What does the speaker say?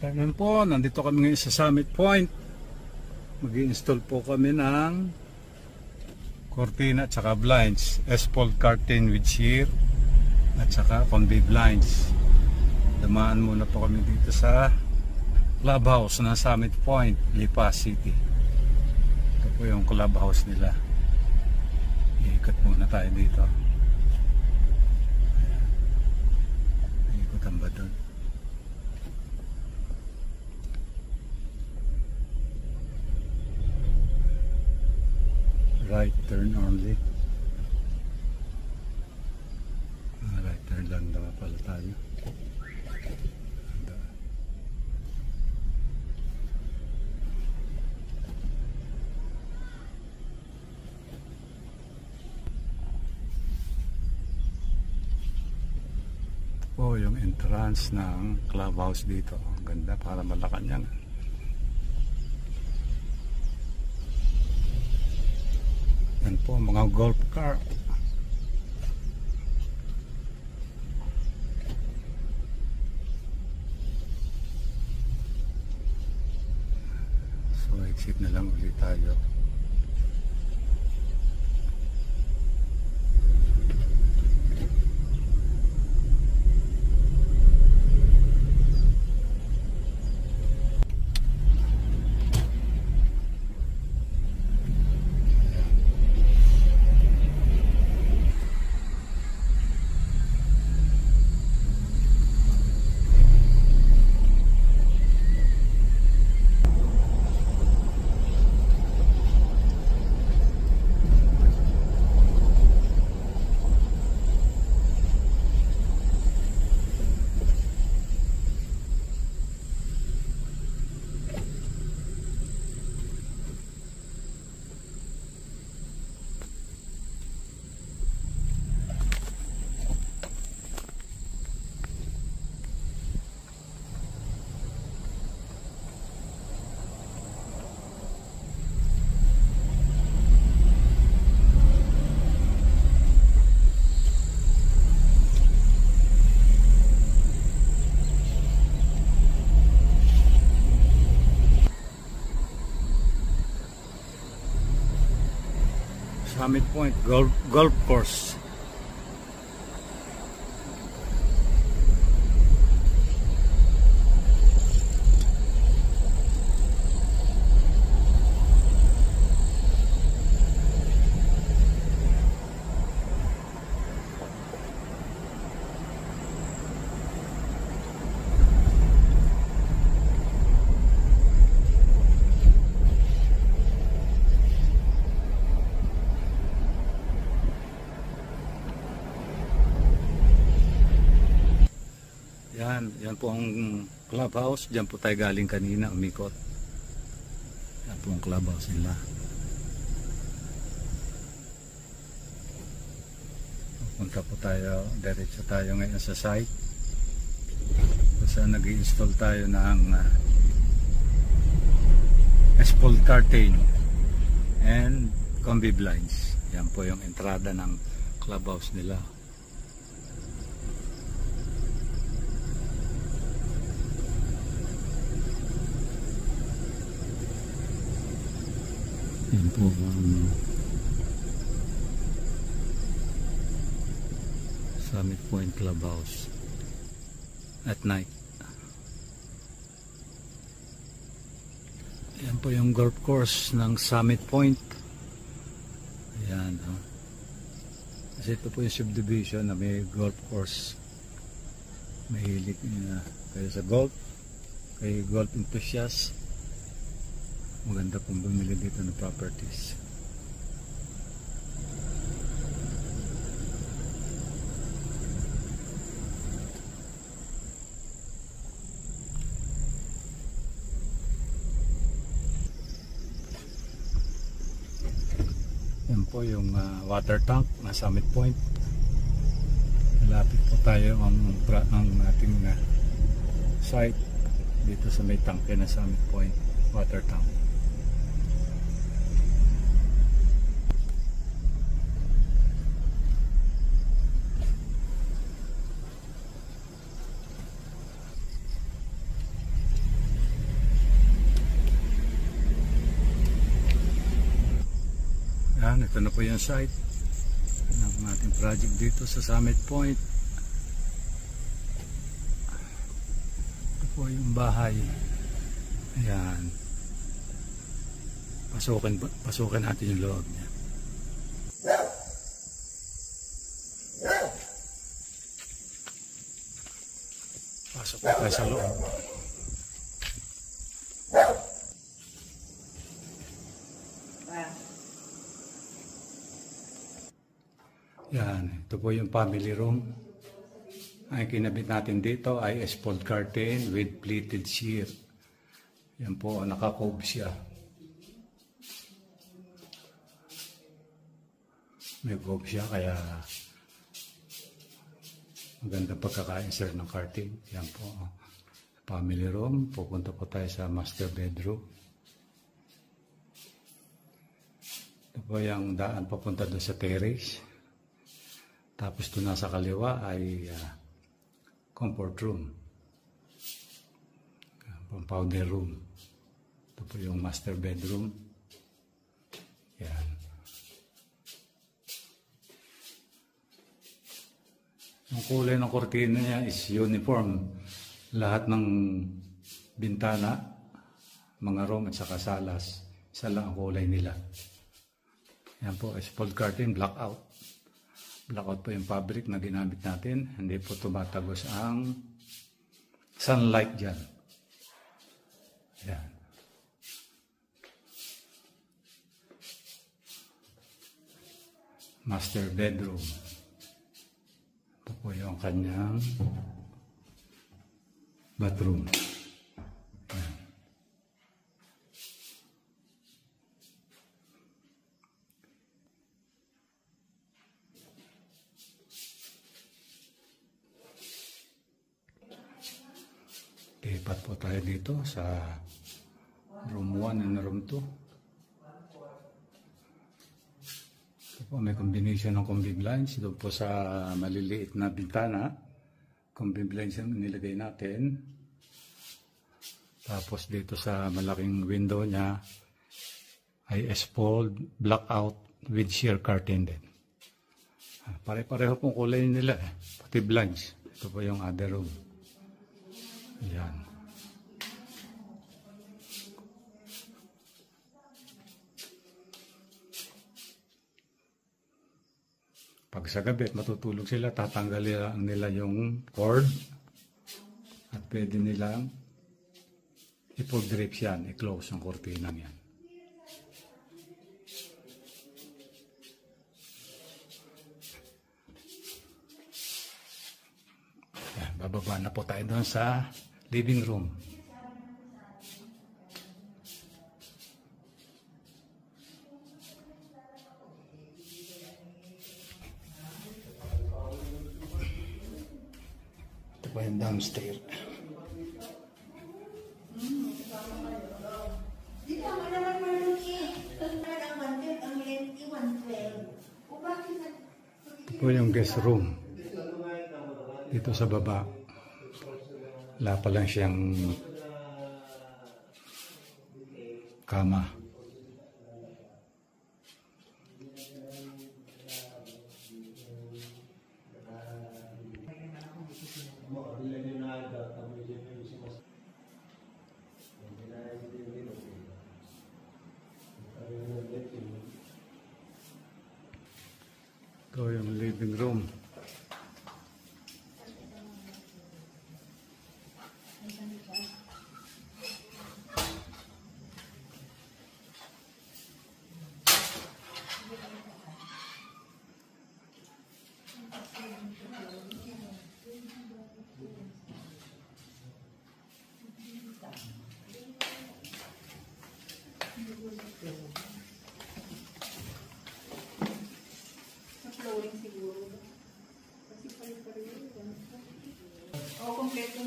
Ganun po, nandito kami ngayon sa Summit Point. Mag-i-install po kami ng cortina at saka blinds. S-fold curtain with sheer at saka combi blinds. Damaan muna po kami dito sa clubhouse ng Summit Point, Lipa City. Ito po yung clubhouse nila. Iikot muna tayo dito. Iikot ang ba doon? Right turn only. Right turn lang naman pala tayo. Po yung entrance ng clubhouse dito. Ang ganda, para Malacanang. Yan po, mga golf car. So exit na lang ulit tayo. Summit Point Golf Course. Yan po ang clubhouse. Diyan po tayo galing kanina, umikot. Yan po ang clubhouse nila. Punta po tayo, diretso tayo ngayon sa site. Kasi nag-i-install tayo ng S-fold curtain and combi blinds. Yan po yung entrada ng clubhouse nila. Yan po ang Summit Point Clubhouse at night. Yan po yung golf course ng Summit Point. Ayan. Kasi ito po yung subdivision na may golf course. Mahilig kayo sa golf, kayo golf enthusiast. Maganda pong bumili dito ng properties. Yan po yung water tank na Summit Point. Malapit po tayo ang ating site dito sa may tangke na Summit Point water tank. Yan, ito na po yung site ng ating project dito sa Summit Point. Ito po yung bahay. Ayan. Pasukin natin yung loob niya. Pasok po tayo sa loob. Yan, ito po yung family room. Ang kinabit natin dito ay S-fold curtain with pleated sheer. Yan po, naka-cove siya. May cove siya kaya maganda pagkaka-insert ng curtain. Yan po, family room. Pupunta po tayo sa master bedroom. Ito po yung daan papunta doon sa terrace. Tapos doon nasa kaliwa ay comfort room. Powder room. Ito po yung master bedroom. Yan. Ang kulay ng kortina niya is uniform. Lahat ng bintana, mga room at saka salas, isa lang ang kulay nila. Yan po, S-fold curtain, blackout. Blackout po yung fabric na ginamit natin. Hindi po tumatagos ang sunlight dyan. Yan. Master bedroom. Ito po yung kanyang bathroom. Yan. Lipat po tayo dito sa room 1 and room 2. Ito po, may combination ng combi blinds. Doon po sa maliliit na bintana, combi blinds yung nilagay natin. Tapos dito sa malaking window niya ay S-fold blackout with sheer curtain din. Pare-pareho pong kulay nila pati blinds. Ito po yung other room. Yan. Pag sa gabi matutulog sila, tatanggalin nila yung cord at pwede nilang i-pull drapes yan, i-close ang kortina yan. Yan, bababa na po tayo doon sa living room. Ito po yung downstairs. Ito po yung guest room. Dito sa baba. Wala pa lang siyang kama. Ito yung living room. Flooring siguro. Kasi pare-pareho. Oo, kompleto.